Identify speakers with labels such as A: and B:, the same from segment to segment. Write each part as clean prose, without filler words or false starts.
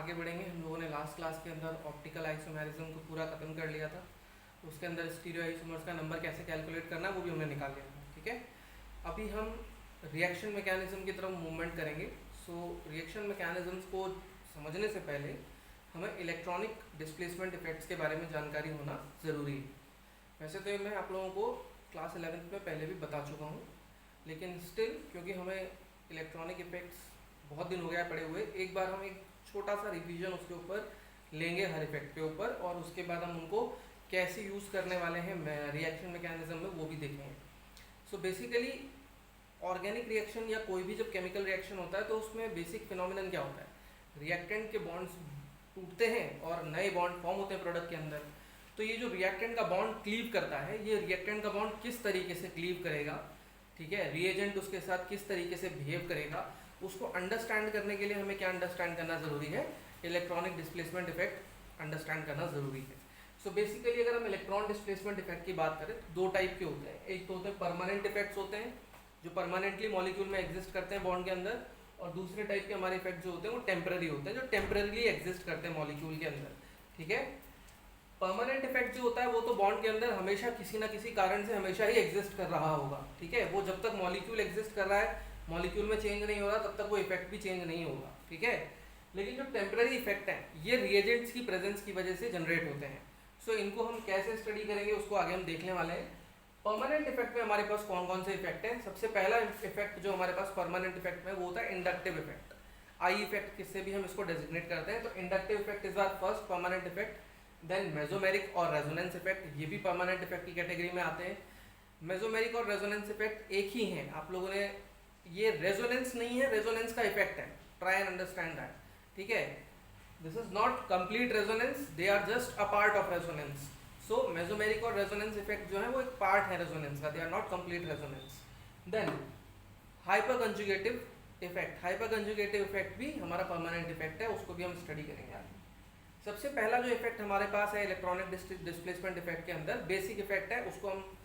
A: आगे बढ़ेंगे। हम लोगों ने लास्ट क्लास के अंदर ऑप्टिकल आइसोमेरिज्म को पूरा खत्म कर लिया था। तो उसके अंदर स्टीरियो आइसोमर्स का नंबर कैसे कैलकुलेट करना है वो भी हमने निकाल लिया था। ठीक है, अभी हम रिएक्शन मैकेनिज्म की तरफ मूवमेंट करेंगे। सो रिएक्शन मैकेनिज्म्स को समझने से पहले हमें इलेक्ट्रॉनिक डिस्प्लेसमेंट इफेक्ट्स के बारे में जानकारी होना ज़रूरी है। वैसे तो मैं आप लोगों को क्लास 11th में पहले भी बता चुका हूँ, लेकिन स्टिल क्योंकि हमें इलेक्ट्रॉनिक इफेक्ट्स बहुत दिन हो गया पड़े हुए, एक बार हम एक छोटा सा रिवीजन उसके ऊपर लेंगे हर इफेक्ट के ऊपर, और उसके बाद हम उनको कैसे यूज़ करने वाले हैं रिएक्शन मैकेनिज्म में वो भी देखेंगे। सो बेसिकली ऑर्गेनिक रिएक्शन या कोई भी जब केमिकल रिएक्शन होता है तो उसमें बेसिक फिनोमिनन क्या होता है, रिएक्टेंट के बॉन्ड्स टूटते हैं और नए बॉन्ड फॉर्म होते हैं प्रोडक्ट के अंदर। तो ये जो रिएक्टेंट का बॉन्ड क्लीव करता है, ये रिएक्टेंट का बॉन्ड किस तरीके से क्लीव करेगा, ठीक है, रिएजेंट उसके साथ किस तरीके से बिहेव करेगा, उसको अंडरस्टैंड करने के लिए हमें क्या अंडरस्टैंड करना ज़रूरी है, इलेक्ट्रॉनिक डिस्प्लेसमेंट इफेक्ट अंडरस्टैंड करना ज़रूरी है। सो बेसिकली अगर हम इलेक्ट्रॉन डिस्प्लेसमेंट इफेक्ट की बात करें तो दो टाइप के होते हैं। एक तो होते हैं परमानेंट इफेक्ट्स होते हैं जो परमानेंटली मॉलिक्यूल में एग्जिस्ट करते हैं बॉन्ड के अंदर, और दूसरे टाइप के हमारे इफेक्ट जो होते हैं वो टेम्पररी होते हैं जो टेम्पररीली एग्जिस्ट करते हैं मॉलिक्यूल के अंदर। ठीक है, परमानेंट इफेक्ट जो होता है वो तो बॉन्ड के अंदर हमेशा किसी ना किसी कारण से हमेशा ही एग्जिस्ट कर रहा होगा। ठीक है, वो जब तक मॉलिक्यूल एग्जिस्ट कर रहा है, मॉलिक्यूल में चेंज नहीं हो रहा, तब तक वो इफेक्ट भी चेंज नहीं होगा। ठीक है, लेकिन जो टेम्पररी इफेक्ट है ये रिएजेंट्स की प्रेजेंस की वजह से जनरेट होते हैं। सो इनको हम कैसे स्टडी करेंगे उसको आगे हम देखने वाले हैं। परमानेंट इफेक्ट में हमारे पास कौन कौन से इफेक्ट हैं। सबसे पहला इफेक्ट जो हमारे पास परमानेंट इफेक्ट में वो होता है इंडक्टिव इफेक्ट, आई इफेक्ट किससे भी हम इसको डेजिग्नेट करते हैं। तो inductive effect is our first permanent effect. Then mesomeric और रेजोनेंस इफेक्ट, ये भी परमानेंट इफेक्ट की कैटेगरी में आते हैं। मेसोमेरिक और रेजोनेंस इफेक्ट एक ही हैं, आप लोगों ने ये रेजोनेंस नहीं है, रेजोनेंस का इफेक्ट है, ट्राई एंड अंडरस्टैंड दैट। ठीक है, this is not complete resonance, they are just a part of resonance. So mesomeric और रेजोनेंस इफेक्ट जो है वो एक पार्ट है रेजोनेंस का, they are not complete resonance. Then hyperconjugative effect, hyperconjugative effect भी हमारा परमानेंट इफेक्ट है, उसको भी हम स्टडी करेंगे आगे। सबसे पहला जो इफेक्ट हमारे पास है इलेक्ट्रॉनिक डिस्प्लेसमेंट इफेक्ट के अंदर, बेसिक इफेक्ट है, उसको हम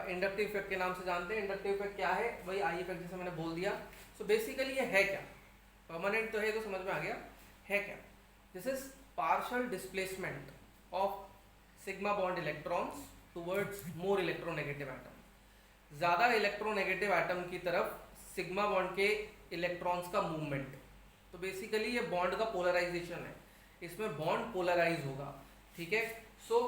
A: इंडक्टिव इफेक्ट के नाम से जानते हैं। इंडक्टिव इफेक्ट क्या है, वही आई इफेक्ट जैसे मैंने बोल दिया। सो बेसिकली ये है क्या, परमानेंट तो है तो समझ में आ गया, है क्या, this is partial displacement of sigma bond electrons towards more electronegative atom, ज़्यादा इलेक्ट्रोनेगेटिव एटम की तरफ सिग्मा बॉन्ड के इलेक्ट्रॉन्स का मूवमेंट। तो बेसिकली ये बॉन्ड का पोलराइजेशन है, इसमें बॉन्ड पोलराइज होगा। ठीक है, so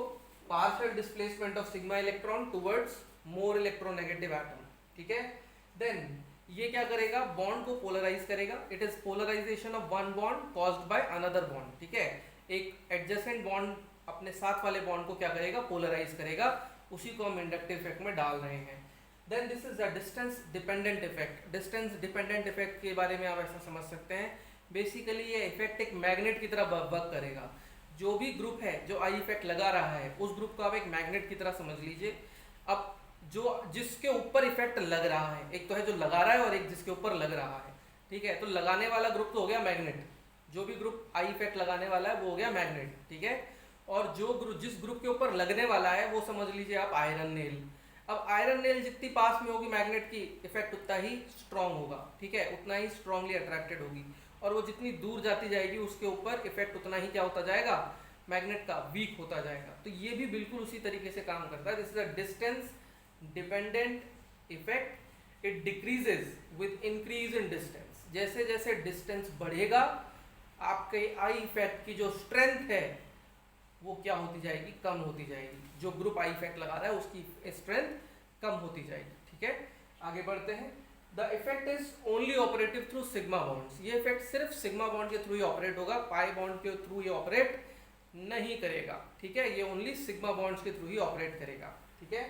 A: partial displacement of sigma electron towards more electronegative atom. ठीक है, देन ये क्या करेगा, बॉन्ड को पोलराइज करेगा। It is polarisation of one bond caused by another bond. ठीक है, एक एडजेसेंट बॉन्ड अपने साथ वाले बॉन्ड को क्या करेगा, पोलराइज करेगा, उसी को हम इंडक्टिव इफेक्ट में डाल रहे हैं। Then this is the distance dependent effect. Distance dependent effect के बारे में आप ऐसा समझ सकते हैं, बेसिकली ये इफेक्ट एक मैग्नेट की तरह वर्क करेगा। जो भी ग्रुप है जो आई इफेक्ट लगा रहा है उस ग्रुप को आप एक मैग्नेट की तरह समझ लीजिए। अब जो जिसके ऊपर इफेक्ट लग रहा है, एक तो है जो लगा रहा है और एक जिसके ऊपर लग रहा है। ठीक है, तो लगाने वाला ग्रुप तो हो गया मैग्नेट, जो भी ग्रुप आई इफेक्ट लगाने वाला है वो हो गया मैग्नेट। ठीक है, और जो ग्रुप जिस ग्रुप के ऊपर लगने वाला है वो समझ लीजिए आप आयरन नेल। अब आयरन नेल जितनी पास में होगी मैग्नेट की, इफेक्ट उतना ही स्ट्रांग होगा। ठीक है, उतना ही स्ट्रांगली अट्रैक्टेड होगी, और वो जितनी दूर जाती जाएगी उसके ऊपर इफेक्ट उतना ही क्या होता जाएगा, मैग्नेट का वीक होता जाएगा। तो ये भी बिल्कुल उसी तरीके से काम करता है। This is a distance dependent effect, it decreases with increase in distance. जैसे जैसे डिस्टेंस बढ़ेगा आपके आई इफेक्ट की जो स्ट्रेंथ है वो क्या होती जाएगी, कम होती जाएगी। जो ग्रुप आई इफेक्ट लगा रहा है उसकी स्ट्रेंथ कम होती जाएगी। ठीक है, आगे बढ़ते हैं। The effect is only operative through sigma bonds. ये इफेक्ट सिर्फ सिग्मा बॉन्ड के थ्रू ही ऑपरेट होगा, पाई बॉन्ड के थ्रू ये ऑपरेट नहीं करेगा। ठीक है, ये ओनली सिग्मा बॉन्ड्स के थ्रू ही ऑपरेट करेगा। ठीक है,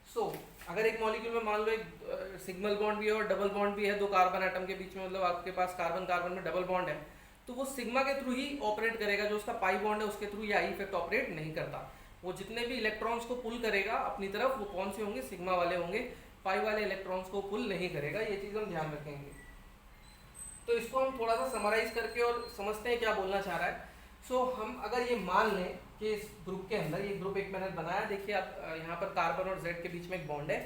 A: सो अगर एक मॉलिक्यूल में मान लो एक सिग्नल बॉन्ड भी है और डबल बॉन्ड भी है, दो कार्बन एटम के बीच में, मतलब आपके पास कार्बन कार्बन में डबल बॉन्ड है, तो वो सिग्मा के थ्रू ही ऑपरेट करेगा। जो उसका पाई बॉन्ड है उसके थ्रू ये आई इफेक्ट ऑपरेट नहीं करता। वो जितने भी इलेक्ट्रॉन्स को पुल करेगा अपनी तरफ वो कौन से होंगे, सिग्मा वाले होंगे, पाई वाले इलेक्ट्रॉन्स को पुल नहीं करेगा। ये चीज़ हम ध्यान रखेंगे। तो इसको हम थोड़ा सा समराइज करके और समझते हैं क्या बोलना चाह रहा है। सो हम अगर ये मान लें कि इस ग्रुप के अंदर, ये ग्रुप एक मैंने बनाया, देखिए आप यहाँ पर कार्बन और जेड के बीच में एक बॉन्ड है,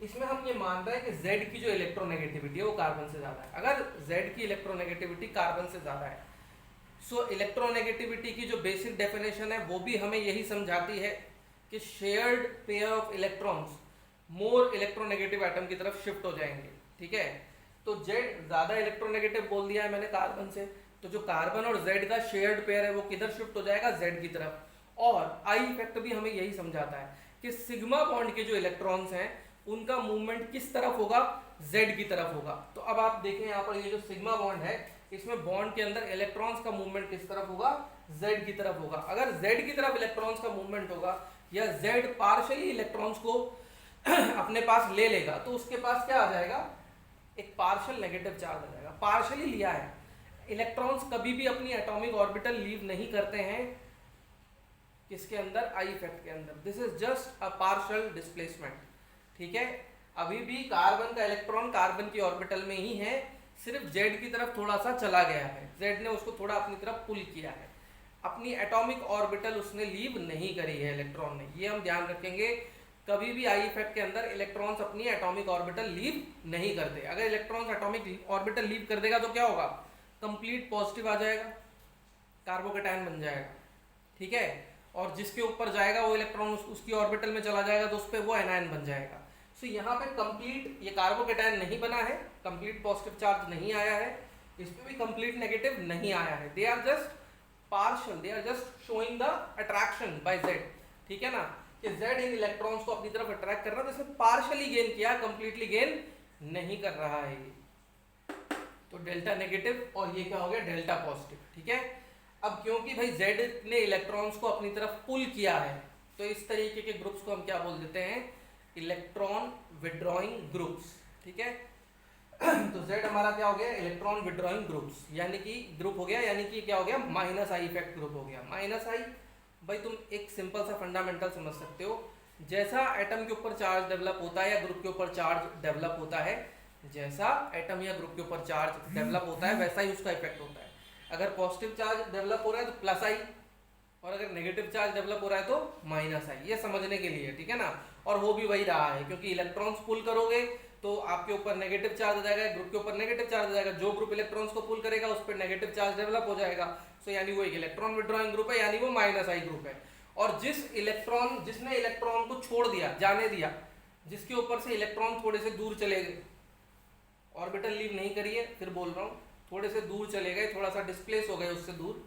A: इसमें हम ये मान रहे हैं कि जेड की जो इलेक्ट्रोनेगेटिविटी है वो कार्बन से ज़्यादा है। अगर जेड की इलेक्ट्रोनेगेटिविटी कार्बन से ज़्यादा है सो इलेक्ट्रोनेगेटिविटी की जो बेसिक डेफिनेशन है वो भी हमें यही समझाती है कि shared pair of electrons more electronegative atom की तरफ शिफ्ट हो जाएंगे, ठीक है। तो जेड ज़्यादा इलेक्ट्रोनेगेटिव बोल दिया है मैंने कार्बन से, तो जो कार्बन और जेड का शेयर्ड पेयर है वो किधर शिफ्ट हो जाएगा, जेड की तरफ। और आई इफेक्ट भी हमें यही समझाता है कि सिग्मा बॉन्ड के जो इलेक्ट्रॉन्स हैं उनका मूवमेंट किस तरफ होगा, जेड की तरफ होगा। तो अब आप देखें यहाँ पर ये जो सिग्मा बॉन्ड है इसमें बॉन्ड के अंदर इलेक्ट्रॉन्स का मूवमेंट किस तरफ होगा, जेड की तरफ होगा। अगर जेड की तरफ इलेक्ट्रॉन्स का मूवमेंट होगा या जेड पार्शियली इलेक्ट्रॉन्स को अपने पास ले लेगा तो उसके पास क्या आ जाएगा, एक पार्शियल नेगेटिव चार्ज आ जाएगा। पार्शियली लिया है, इलेक्ट्रॉन्स कभी भी अपनी एटॉमिक ऑर्बिटल लीव नहीं करते हैं किसके अंदर, आई इफेक्ट के अंदर। This is just a partial displacement, ठीक है। अभी भी कार्बन का इलेक्ट्रॉन कार्बन की ऑर्बिटल में ही है, सिर्फ जेड की तरफ थोड़ा सा चला गया है, जेड ने उसको थोड़ा अपनी तरफ पुल किया है, अपनी एटॉमिक ऑर्बिटल उसने लीव नहीं करी है इलेक्ट्रॉन ने। ये हम ध्यान रखेंगे, कभी भी आई इफेक्ट के अंदर इलेक्ट्रॉन्स अपनी एटॉमिक ऑर्बिटल लीव नहीं करते। अगर इलेक्ट्रॉन्स एटॉमिक ऑर्बिटल लीव कर देगा तो क्या होगा, कंप्लीट पॉजिटिव आ जाएगा, कार्बोकेटायन बन जाएगा, ठीक है। और जिसके ऊपर जाएगा वो इलेक्ट्रॉन उसकी ऑर्बिटल में चला जाएगा तो उस पर वो एनायन बन जाएगा। सो यहाँ पे कंप्लीट ये कार्बोकेटायन नहीं बना है, कंप्लीट पॉजिटिव चार्ज नहीं आया है, इस पे भी कंप्लीट नेगेटिव नहीं आया है। They are just partial, they are just showing the attraction by Z, ठीक है ना, कि जेड इन इलेक्ट्रॉन्स को अपनी तरफ अट्रैक्ट कर रहा है, तो इसने पार्शियली गेन किया, कंप्लीटली गेन नहीं कर रहा है ये। तो डेल्टा नेगेटिव और ये क्या हो गया, डेल्टा पॉजिटिव, ठीक है। अब क्योंकि भाई जेड ने इलेक्ट्रॉन्स को अपनी तरफ पुल किया है तो इस तरीके के ग्रुप्स को हम क्या बोल देते हैं, इलेक्ट्रॉन विड्रॉइंग ग्रुप्स, ठीक है। तो जेड हमारा क्या हो गया, इलेक्ट्रॉन विड्रॉइंग ग्रुप्स, यानी कि ग्रुप हो गया, यानी कि क्या हो गया, माइनस आई इफेक्ट ग्रुप हो गया। माइनस आई भाई तुम एक सिंपल सा फंडामेंटल समझ सकते हो, जैसा एटम के ऊपर चार्ज डेवलप होता है या ग्रुप के ऊपर चार्ज डेवलप होता है, जैसा एटम या ग्रुप के ऊपर चार्ज डेवलप होता है वैसा ही उसका इफेक्ट होता है। अगर पॉजिटिव चार्ज डेवलप हो रहा है तो प्लस आई, और अगर नेगेटिव चार्ज डेवलप हो रहा है तो माइनस आई, ये समझने के लिए, ठीक है ना। और हो भी वही रहा है, क्योंकि इलेक्ट्रॉन्स पुल करोगे तो आपके ऊपर नेगेटिव चार्ज आ जाएगा, ग्रुप के ऊपर नेगेटिव चार्ज आ जाएगा, जो ग्रुप इलेक्ट्रॉन्स को पुल करेगा उस पर नेगेटिव चार्ज डेवलप हो जाएगा। सो यानी वो एक इलेक्ट्रॉन विड्रॉइंग ग्रुप है, यानी वो माइनस आई ग्रुप है। और जिसने इलेक्ट्रॉन को छोड़ दिया, जाने दिया, जिसके ऊपर से इलेक्ट्रॉन थोड़े से दूर चले गए, ऑर्बिटल लीव नहीं करी है, फिर बोल रहा हूँ, थोड़े से दूर चले गए, थोड़ा सा डिस्प्लेस हो गए उससे दूर,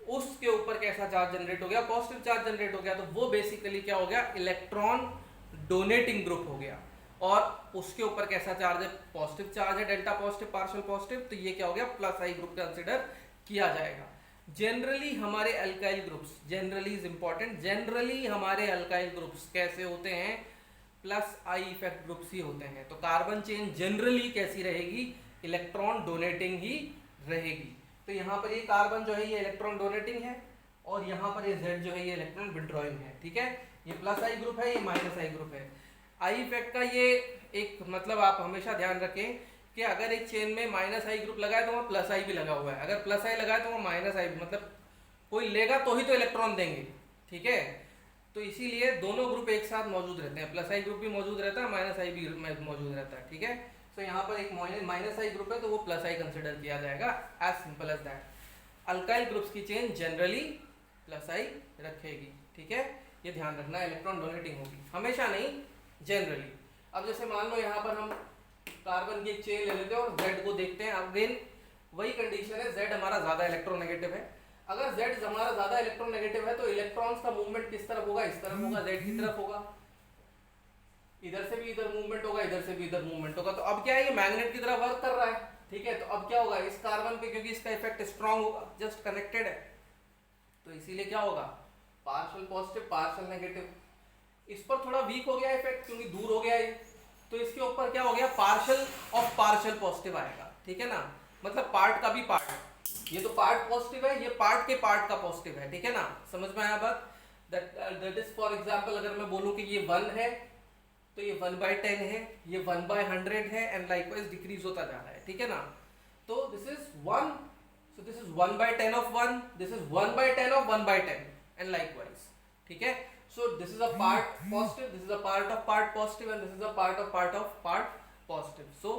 A: उसके ऊपर कैसा चार्ज जनरेट हो गया, पॉजिटिव चार्ज जनरेट हो गया। तो वो बेसिकली क्या हो गया, इलेक्ट्रॉन डोनेटिंग ग्रुप हो गया। और उसके ऊपर कैसा चार्ज है, पॉजिटिव चार्ज है, डेल्टा पॉजिटिव पार्शियल पॉजिटिव, तो ये क्या हो गया, प्लस आई ग्रुप कंसिडर किया जाएगा। जनरली हमारे alkyl groups, generally is important, generally हमारे अल्काइल ग्रुप्स कैसे होते हैं, प्लस आई इफेक्ट ग्रुप्स ही होते हैं। तो कार्बन चेन जनरली कैसी रहेगी, इलेक्ट्रॉन डोनेटिंग ही रहेगी। तो यहाँ पर ये कार्बन जो है ये इलेक्ट्रॉन डोनेटिंग है, और यहाँ पर ये जेड जो है ये इलेक्ट्रॉन विड्रॉइंग है, ठीक है। ये प्लस आई ग्रुप है, ये माइनस आई ग्रुप है। आई इफेक्ट का ये एक मतलब आप हमेशा ध्यान रखें कि अगर एक चेन में माइनस आई ग्रुप लगा है तो वहाँ प्लस आई भी लगा हुआ है, अगर प्लस आई लगा है तो वहाँ माइनस आई, मतलब कोई लेगा तो ही तो इलेक्ट्रॉन देंगे, ठीक है। तो इसीलिए दोनों ग्रुप एक साथ मौजूद रहते हैं, प्लस आई ग्रुप भी मौजूद रहता है, माइनस आई भी मौजूद रहता है, ठीक है। तो यहाँ पर एक माइनस आई ग्रुप है तो वो प्लस आई कंसिडर किया जाएगा, as simple as that. Alkyl groups की चेन जनरली प्लस आई रखेगी, ठीक है, ये ध्यान रखना, इलेक्ट्रॉन डोनेटिंग होगी, हमेशा नहीं, जनरली। अब जैसे मान लो यहाँ पर हम कार्बन की एक चेन ले लेते हैं और जेड को देखते हैं, अगेन वही कंडीशन है, जेड हमारा ज्यादा इलेक्ट्रोनेगेटिव है। अगर जेड हमारा ज्यादा इलेक्ट्रोनेगेटिव है तो इलेक्ट्रॉन्स का मूवमेंट किस तरफ होगा, इस तरफ होगा, जेड की तरफ होगा, इधर से भी इधर मूवमेंट होगा, इधर से भी इधर मूवमेंट होगा। तो अब क्या है, ये मैग्नेट की तरह वर्क कर रहा है, ठीक है। तो अब क्या होगा इस कार्बन पे, क्योंकि इसका इफेक्ट स्ट्रांग होगा, जस्ट कनेक्टेड है, तो इसीलिए क्या होगा, पार्शियल पॉजिटिव पार्शियल नेगेटिव। इस पर थोड़ा वीक हो गया इफेक्ट क्योंकि दूर हो गया है, तो इसके ऊपर क्या हो गया, पार्शियल ऑफ पार्शियल पॉजिटिव आएगा, ठीक है ना, मतलब पार्ट का भी पार्ट, ये तो पार्ट पॉजिटिव है, ये पार्ट के पार्ट का पॉजिटिव है, ठीक है ना, समझ में आया बात। दैट इज फॉर एग्जांपल अगर मैं बोलूं कि ये 1 है तो ये 1/10 है, ये 1/100 है, एंड लाइकवाइज डिक्रीज होता जा रहा है, ठीक है ना। तो this is 1, so this is 1/10 of 1, this is 1/10 of 1/10 and likewise, ठीक है। So this is a part positive, this is a part of part positive, and this is a part of part positive. So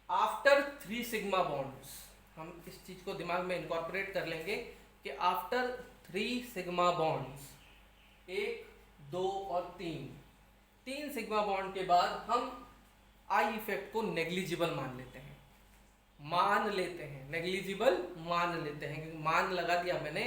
A: after 3 sigma bonds हम इस चीज़ को दिमाग में incorporate कर लेंगे कि आफ्टर 3 सिग्मा बॉन्ड्स, 1, 2 और 3 सिग्मा बॉन्ड के बाद हम आई इफेक्ट को नेग्लिजिबल मान लेते हैं, नेग्लिजिबल मान लेते हैं, क्योंकि मान लगा दिया मैंने,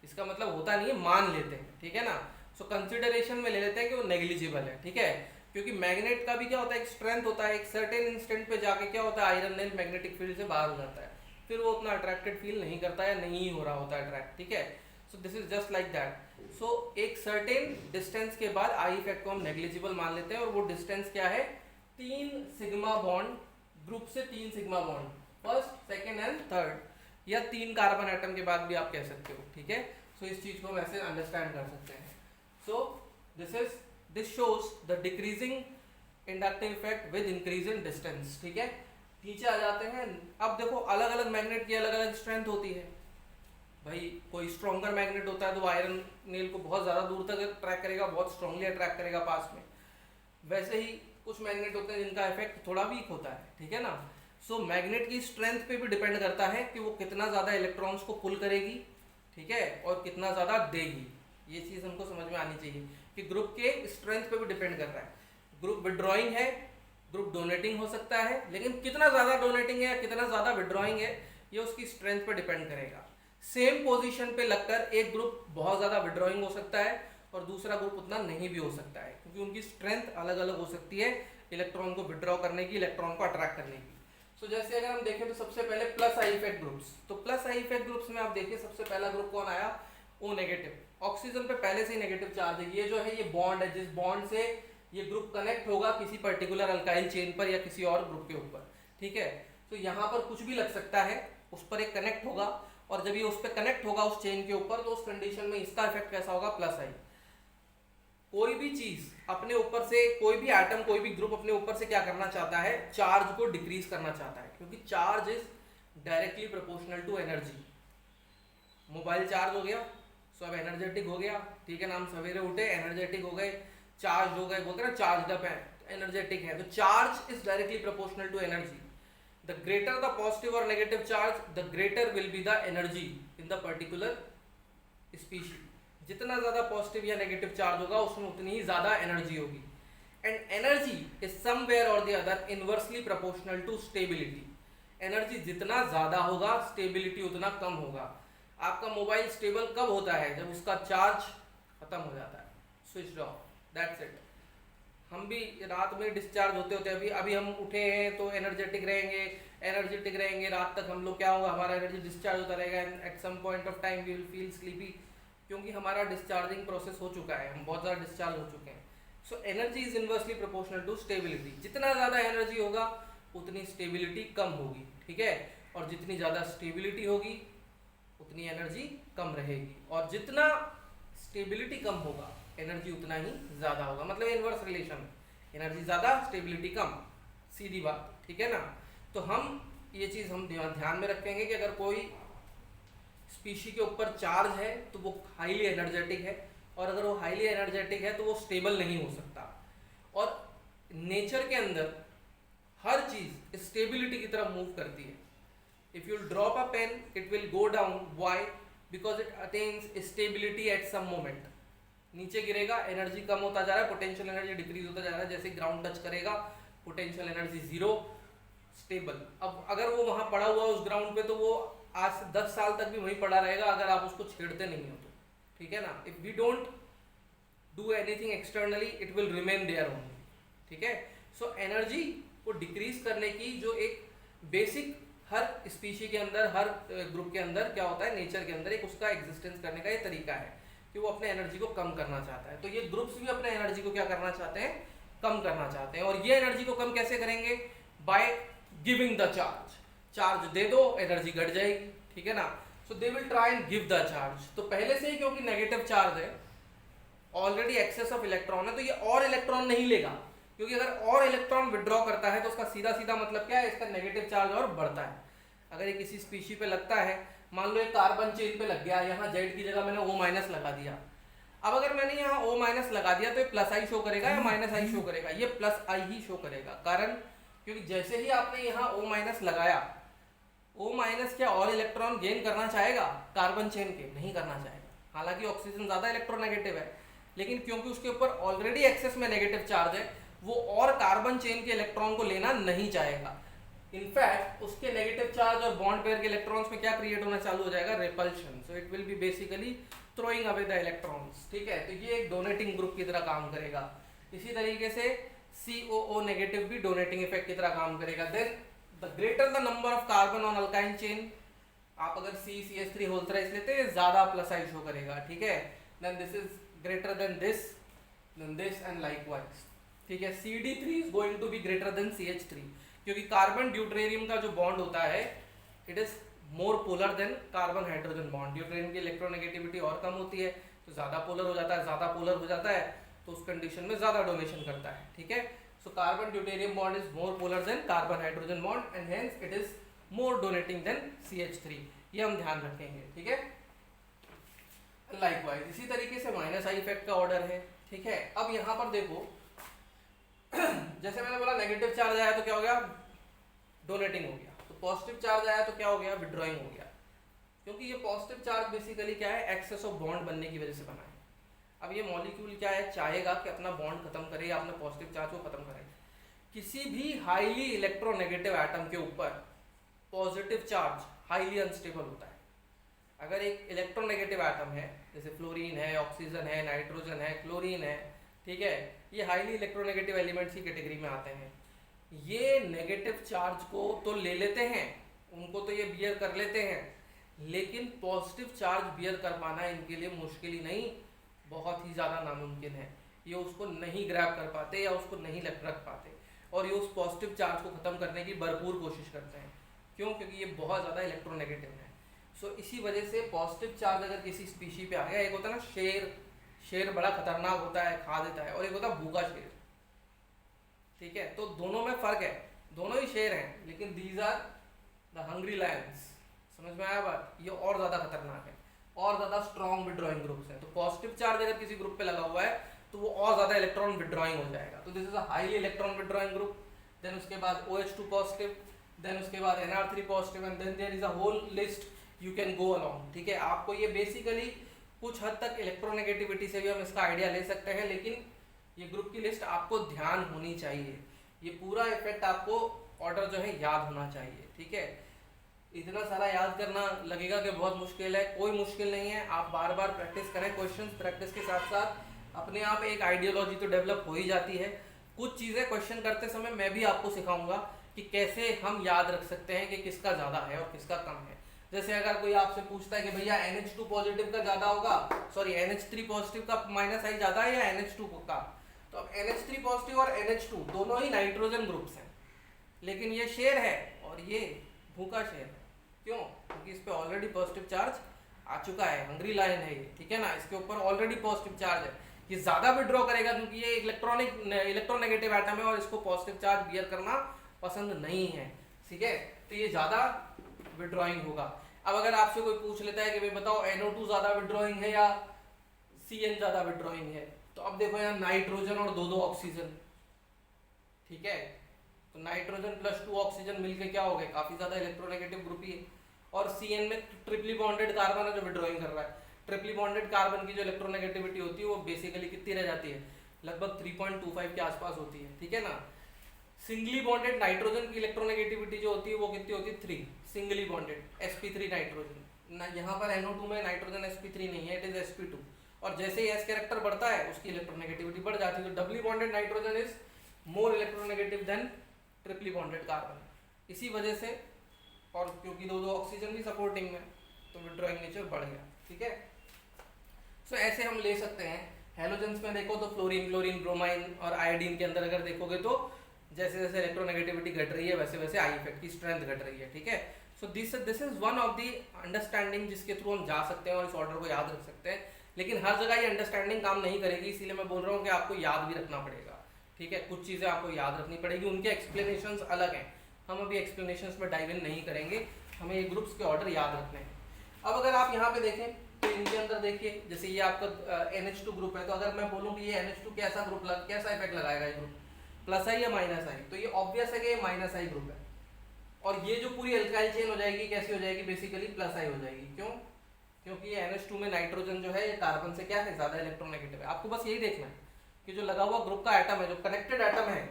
A: इसका मतलब होता नहीं है, मान लेते हैं, ठीक है ना। सो कंसिडरेशन में ले लेते हैं कि वो नेग्लिजिबल है, ठीक है। क्योंकि मैग्नेट का भी क्या होता है, एक स्ट्रेंथ होता है, एक सर्टेन इंस्टेंट पे जाके क्या होता है, आयरन नेल मैग्नेटिक फील्ड से बाहर हो जाता है, फिर वो उतना अट्रैक्टेड फील नहीं करता है, नहीं हो रहा होता है अट्रैक्ट, ठीक है। So this is just like that. So एक सर्टेन डिस्टेंस के बाद आई इफेक्ट को हम नेग्लिजिबल मान लेते हैं, और वो डिस्टेंस क्या है, 3 सिग्मा बॉन्ड, ग्रुप से 3 sigma bond, first, second and third, या 3 कार्बन एटम के बाद भी आप कह सकते हो, ठीक है। सो इस चीज को हम ऐसे अंडरस्टैंड कर सकते हैं। So this shows the decreasing inductive effect with increasing distance, ठीक है। नीचे आ जाते हैं। अब देखो अलग अलग मैग्नेट की अलग अलग स्ट्रेंथ होती है भाई। कोई स्ट्रॉन्गर मैग्नेट होता है तो आयरन नेल को बहुत ज़्यादा दूर तक अट्रैक्ट करेगा, बहुत स्ट्रांगली अट्रैक्ट करेगा पास में। वैसे ही कुछ मैग्नेट होते हैं जिनका इफेक्ट थोड़ा वीक होता है, ठीक है ना। सो मैग्नेट की स्ट्रेंथ पे भी डिपेंड करता है कि वो कितना ज़्यादा इलेक्ट्रॉन्स को पुल करेगी, ठीक है, और कितना ज़्यादा देगी। ये चीज़ हमको समझ में आनी चाहिए कि ग्रुप के स्ट्रेंथ पे भी डिपेंड कर रहा है। ग्रुप विड्रॉइंग है, ग्रुप डोनेटिंग हो सकता है, लेकिन कितना ज़्यादा डोनेटिंग है, कितना ज़्यादा विड्रॉइंग है, ये उसकी स्ट्रेंथ पे डिपेंड करेगा। सेम पोजीशन पे लगकर एक ग्रुप बहुत ज़्यादा विड्रॉइंग हो सकता है और दूसरा ग्रुप उतना नहीं भी हो सकता है, क्योंकि उनकी स्ट्रेंथ अलग अलग हो सकती है इलेक्ट्रॉन को विड्रॉ करने की, इलेक्ट्रॉन को अट्रैक्ट करने की। सो जैसे अगर हम देखें तो सबसे पहले प्लस आई इफेक्ट ग्रुप्स, तो प्लस आई इफेक्ट ग्रुप्स में आप देखिए सबसे पहला ग्रुप कौन आया, ओ नेगेटिव। ऑक्सीजन पे पहले से ही नेगेटिव चार्ज है। ये जो है ये बॉन्ड है, जिस बॉन्ड से ये ग्रुप कनेक्ट होगा किसी पर्टिकुलर अल्काइल चेन पर या किसी और ग्रुप के ऊपर, ठीक है। तो यहाँ पर कुछ भी लग सकता है, उस पर एक कनेक्ट होगा, और जब ये उस पर कनेक्ट होगा उस चेन के ऊपर, तो उस कंडीशन में इसका इफेक्ट कैसा होगा, प्लस आई। कोई भी चीज अपने ऊपर से, कोई भी एटम, कोई भी ग्रुप अपने ऊपर से क्या करना चाहता है, चार्ज को डिक्रीज करना चाहता है, क्योंकि charge is directly proportional to energy. Mobile charge हो गया, सो अब एनर्जेटिक हो गया, ठीक है ना। हम सवेरे उठे, एनर्जेटिक हो गए, चार्ज हो गए, बोलते हैं ना चार्ज अप है, एनर्जेटिक है। तो charge is directly proportional to energy. The greater the positive or negative charge, the greater will be the energy in the particular species. जितना ज़्यादा पॉजिटिव या नेगेटिव चार्ज होगा उसमें उतनी ही ज़्यादा एनर्जी होगी। एंड एनर्जी इज समवेयर और the other inversely proportional to stability. Energy जितना ज़्यादा होगा, स्टेबिलिटी उतना कम होगा। आपका मोबाइल स्टेबल कब होता है, जब उसका चार्ज खत्म हो जाता है, स्विच ऑफ, दैट्स इट। हम भी रात में डिस्चार्ज होते होते अभी हम उठे हैं तो एनर्जेटिक रहेंगे रात तक। हम लोग क्या होगा, हमारा एनर्जी डिस्चार्ज होता रहेगा, and at some point of time we will feel sleepy, क्योंकि हमारा डिस्चार्जिंग प्रोसेस हो चुका है, हम बहुत ज़्यादा डिस्चार्ज हो चुके हैं। So energy is inversely proportional to stability. जितना ज़्यादा एनर्जी होगा उतनी स्टेबिलिटी कम होगी, ठीक है, और जितनी ज़्यादा स्टेबिलिटी होगी उतनी एनर्जी कम रहेगी, और जितना स्टेबिलिटी कम होगा एनर्जी उतना ही ज़्यादा होगा। मतलब इनवर्स रिलेशन, एनर्जी ज़्यादा स्टेबिलिटी कम, सीधी बात, ठीक है ना। तो हम ये चीज़ हम ध्यान में रखेंगे कि अगर कोई स्पीशी के ऊपर चार्ज है तो वो हाईली एनर्जेटिक है, और अगर वो हाईली एनर्जेटिक है तो वो स्टेबल नहीं हो सकता। और नेचर के अंदर हर चीज़ स्टेबिलिटी की तरफ मूव करती है। If you drop a pen it will go down, why, because it attains stability at some moment. नीचे गिरेगा, एनर्जी कम होता जा रहा है, पोटेंशियल एनर्जी डिक्रीज होता जा रहा है, जैसे ग्राउंड टच करेगा पोटेंशियल एनर्जी जीरो, स्टेबल। अब अगर वो वहाँ पड़ा हुआ उस ग्राउंड पे तो वो आज से 10 साल तक भी वहीं पड़ा रहेगा अगर आप उसको छेड़ते नहीं हो तो, ठीक है ना। If we don't do anything externally it will remain there only, ठीक है। सो एनर्जी को डिक्रीज करने की जो एक बेसिक हर स्पीशी के अंदर, हर ग्रुप के अंदर क्या होता है, नेचर के अंदर एक उसका एग्जिस्टेंस करने का ये तरीका है कि वो अपने एनर्जी को कम करना चाहता है। तो ये ग्रुप्स भी अपने एनर्जी को क्या करना चाहते हैं, कम करना चाहते हैं। और ये एनर्जी को कम कैसे करेंगे, by giving the charge. Charge दे दो, एनर्जी घट जाएगी, ठीक है ना। So they will try and give the charge. तो पहले से ही क्योंकि नेगेटिव चार्ज है, ऑलरेडी एक्सेस ऑफ इलेक्ट्रॉन है, तो ये और इलेक्ट्रॉन नहीं लेगा, क्योंकि अगर और इलेक्ट्रॉन विड्रॉ करता है तो उसका सीधा सीधा मतलब क्या है, इसका नेगेटिव चार्ज और बढ़ता है। अगर ये किसी स्पीशी पे लगता है, मान लो एक कार्बन चेन पे लग गया, यहाँ जेड की जगह मैंने O- लगा दिया। अब अगर मैंने यहाँ O- लगा दिया तो ये प्लस आई शो करेगा या माइनस आई शो करेगा, ये प्लस आई ही शो करेगा। कारण क्योंकि जैसे ही आपने यहाँ O- लगाया O माइनस क्या और इलेक्ट्रॉन गेन करना चाहेगा कार्बन चेन के? नहीं करना चाहेगा। हालांकि ऑक्सीजन ज़्यादा इलेक्ट्रोनेगेटिव है, लेकिन क्योंकि उसके ऊपर ऑलरेडी एक्सेस में नेगेटिव चार्ज है, वो और कार्बन चेन के इलेक्ट्रॉन को लेना नहीं चाहेगा। इनफैक्ट उसके नेगेटिव चार्ज और बॉन्ड पेयर के इलेक्ट्रॉन्स में क्या क्रिएट होना चालू हो जाएगा? Repulsion. So it will be basically throwing away the electrons. ठीक है, तो ये एक डोनेटिंग ग्रुप की तरह काम करेगा। इसी तरीके से COO नेगेटिव भी डोनेटिंग इफेक्ट की तरह काम करेगा। Then the greater the number of carbon on alkyne chain, आप अगर CCH3 होल थ्राइस लेते हैं ज्यादा प्लस आई शो करेगा। ठीक है, then this is greater than this and likewise. ठीक है, CD3 is going to be greater than CH3, क्योंकि कार्बन ड्यूटेरियम का जो बॉन्ड होता है it is more polar than carbon hydrogen bond. Deuterium की इलेक्ट्रोनेगेटिविटी और कम होती है, तो ज़्यादा पोलर हो जाता है। ज़्यादा पोलर हो जाता है तो उस कंडीशन में ज़्यादा डोनेशन करता है। ठीक है, so carbon deuterium bond is more polar than carbon hydrogen bond and hence it is more donating than CH3। ये हम ध्यान रखेंगे। ठीक है, लाइकवाइज इसी तरीके से माइनस आई इफेक्ट का ऑर्डर है। ठीक है, अब यहाँ पर देखो जैसे मैंने बोला नेगेटिव चार्ज आया तो क्या हो गया? डोनेटिंग हो गया। तो पॉजिटिव चार्ज आया तो क्या हो गया? विड्रॉइंग हो गया। क्योंकि ये पॉजिटिव चार्ज बेसिकली क्या है? एक्सेस ऑफ बॉन्ड बनने की वजह से बना है। अब ये मॉलिक्यूल क्या है? चाहेगा कि अपना बॉन्ड खत्म करे या अपने पॉजिटिव चार्ज को खत्म करे। किसी भी हाईली इलेक्ट्रोनेगेटिव एटम के ऊपर पॉजिटिव चार्ज हाईली अनस्टेबल होता है। अगर एक इलेक्ट्रोनेगेटिव एटम है, जैसे फ्लोरीन है, ऑक्सीजन है, नाइट्रोजन है, क्लोरीन है, ठीक है, ये हाईली इलेक्ट्रोनेगेटिव एलिमेंट्स की कैटेगरी में आते हैं। ये नेगेटिव चार्ज को तो ले लेते हैं, उनको तो ये बियर कर लेते हैं, लेकिन पॉजिटिव चार्ज बियर कर पाना इनके लिए मुश्किल ही नहीं, बहुत ही ज़्यादा नामुमकिन है। ये उसको नहीं ग्रैब कर पाते या उसको नहीं रख पाते, और ये उस पॉजिटिव चार्ज को ख़त्म करने की भरपूर कोशिश करते हैं। क्यों? क्योंकि ये बहुत ज़्यादा इलेक्ट्रोनेगेटिव है। सो इसी वजह से पॉजिटिव चार्ज अगर किसी स्पीशी पे आ गया, एक होता है ना शेर बड़ा खतरनाक होता है, खा देता है, और एक होता है भूखा शेर। ठीक है, तो दोनों में फर्क है, दोनों ही शेर हैं, लेकिन these are the hungry lions. समझ में आया बात? ये और ज़्यादा खतरनाक है, और ज़्यादा स्ट्रॉन्ग विड्रॉइंग ग्रुप्स हैं। तो पॉजिटिव चार्ज अगर किसी ग्रुप पे लगा हुआ है तो वो और ज़्यादा इलेक्ट्रॉन विड्रॉइंग हो जाएगा। तो this is a highly electron withdrawing group. Then उसके बाद OH2 पॉजिटिव, देन उसके बाद NR3 positive, and then there is a whole list you can go along. ठीक है, आपको ये बेसिकली कुछ हद तक इलेक्ट्रोनेगेटिविटी से भी हम इसका आइडिया ले सकते हैं, लेकिन ये ग्रुप की लिस्ट आपको ध्यान होनी चाहिए। ये पूरा इफेक्ट आपको ऑर्डर जो है याद होना चाहिए। ठीक है, इतना सारा याद करना लगेगा कि बहुत मुश्किल है, कोई मुश्किल नहीं है। आप बार बार प्रैक्टिस करें, क्वेश्चंस प्रैक्टिस के साथ साथ अपने आप एक आइडियोलॉजी तो डेवलप हो ही जाती है। कुछ चीज़ें क्वेश्चन करते समय मैं भी आपको सिखाऊंगा कि कैसे हम याद रख सकते हैं कि किसका ज़्यादा है और किसका कम है। जैसे अगर कोई आपसे पूछता है कि भैया NH2 पॉजिटिव का ज़्यादा होगा, सॉरी NH3 पॉजिटिव का माइनस आई ज़्यादा है या NH2 का, तो अब NH3 पॉजिटिव और NH2 दोनों ही नाइट्रोजन ग्रुप्स हैं, लेकिन ये शेर है और ये भूखा शेर है। क्यों? क्योंकि इस पे ऑलरेडी पॉजिटिव चार्ज आ चुका है, हंग्री लायन है ये। ठीक है ना, इसके ऊपर ऑलरेडी पॉजिटिव चार्ज है, ये ज़्यादा विड्रॉ करेगा क्योंकि ये इलेक्ट्रोनेगेटिव एटम है और इसको पॉजिटिव चार्ज बियर करना पसंद नहीं है। ठीक है, तो ये ज़्यादा विड्रॉइंग होगा। अब अगर आपसे कोई पूछ लेता है कि भाई बताओ NO2 ज़्यादा विड्रॉइंग है या CN ज़्यादा विड्रॉइंग है, तो अब देखो यहाँ नाइट्रोजन और दो ऑक्सीजन। ठीक है, तो नाइट्रोजन प्लस 2 ऑक्सीजन मिलके क्या हो गए? काफ़ी ज़्यादा इलेक्ट्रोनेगेटिव ग्रुप ही है। और CN में ट्रिपली बॉन्डेड कार्बन है जो विड्रॉइंग कर रहा है। ट्रिपली बॉन्डेड कार्बन की जो इलेक्ट्रोनेगेटिविटी होती है वो बेसिकली कितनी रह जाती है? लगभग 3.25 के आसपास होती है। ठीक है ना, सिंगली बॉन्डेड नाइट्रोजन की इलेक्ट्रोनेगेटिविटी जो होती है वो कितनी होती है? 3 सिंगली बॉन्डेड sp3 नाइट्रोजन ना, यहाँ पर NO2 में नाइट्रोजन sp3 नहीं है, इट इज sp2। और जैसे ही S कैरेक्टर बढ़ता है उसकी इलेक्ट्रोनेगेटिविटी बढ़ जाती है। तो doubly bonded nitrogen is more electronegative than triply bonded carbon. इसी वजह से, और क्योंकि दो ऑक्सीजन भी सपोर्टिंग में, तो विड्रॉइंग नेचर बढ़ गया। ठीक है, सो ऐसे हम ले सकते हैं। हेलोजेंस में देखो तो फ्लोरीन, ब्रोमाइन और आयोडीन के अंदर अगर देखोगे तो जैसे जैसे इलेक्ट्रोनेगेटिविटी घट रही है वैसे वैसे आई इफेक्ट की स्ट्रेंथ घट रही है। ठीक है, so this is one of the understanding जिसके थ्रू हम जा सकते हैं और इस ऑर्डर को याद रख सकते हैं। लेकिन हर जगह ये अंडरस्टैंडिंग काम नहीं करेगी, इसीलिए मैं बोल रहा हूँ कि आपको याद भी रखना पड़ेगा। ठीक है, कुछ चीज़ें आपको याद रखनी पड़ेगी, उनके एक्सप्लेनेशंस अलग हैं, हम अभी एक्सप्लेनेशंस में डाइव इन नहीं करेंगे, हमें ये ग्रुप्स के ऑर्डर याद रखने हैं। अब अगर आप यहाँ पे देखें तो इनके अंदर देखिए, जैसे ये आपका NH2 ग्रुप है, तो अगर मैं बोलूँ कि ये NH2 कैसा कैसा इफेक्ट लगाएगा ये ग्रुप, प्लस आई या माइनस आई, तो ये ऑब्वियस है कि ये माइनस आई ग्रुप है। और ये जो पूरी एल्काइल चेन हो जाएगी कैसी हो जाएगी, बेसिकली प्लस आई हो जाएगी। क्यों? क्योंकि ये NH2 में नाइट्रोजन जो है ये कार्बन से क्या है, ज़्यादा इलेक्ट्रोनेगेटिव है। आपको बस यही देखना है कि जो लगा हुआ ग्रुप का एटम है, जो कनेक्टेड एटम है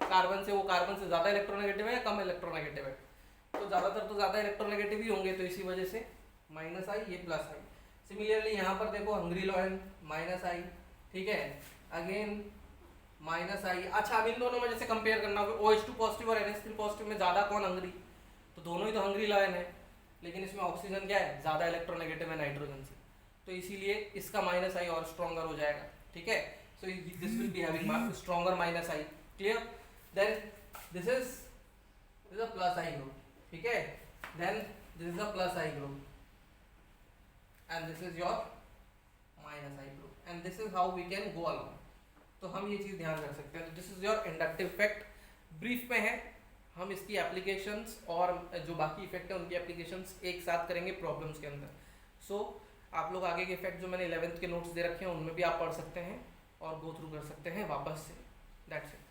A: कार्बन से, वो कार्बन से ज़्यादा इलेक्ट्रोनेगेटिव है या कम इलेक्ट्रोनेगेटिव है। तो ज़्यादातर तो ज़्यादा इलेक्ट्रोनेगेटिव ही होंगे, तो इसी वजह से माइनस आई, ये प्लस आई। सिमिलरली यहाँ पर देखो हंग्री लॉयन माइनस आई, ठीक है, अगेन माइनस आई। अच्छा, अब इन दोनों में जैसे कंपेयर करना होगा, OH2 पॉजिटिव और NH3 पॉजिटिव में ज़्यादा कौन हंग्री, तो दोनों ही तो हंग्री लॉयन है, लेकिन इसमें ऑक्सीजन क्या है, ज़्यादा इलेक्ट्रोनेगेटिव है नाइट्रोजन से, तो इसीलिए इसका माइनस आई और स्ट्रॉन्गर हो जाएगा, ठीक है। So this will be having stronger minus I, clear. Then this is a plus I group, ठीक है, then this is a plus I group and this is your minus I group, and this is how we can go along. तो हम ये चीज़ ध्यान रख सकते हैं। तो this is your inductive effect, brief में है। हम इसकी एप्लीकेशंस और जो बाकी इफेक्ट है उनकी एप्लीकेशंस एक साथ करेंगे प्रॉब्लम्स के अंदर। सो आप लोग आगे के इफेक्ट जो मैंने 11th के नोट्स दे रखे हैं उनमें भी आप पढ़ सकते हैं और गो थ्रू कर सकते हैं वापस से। That's it.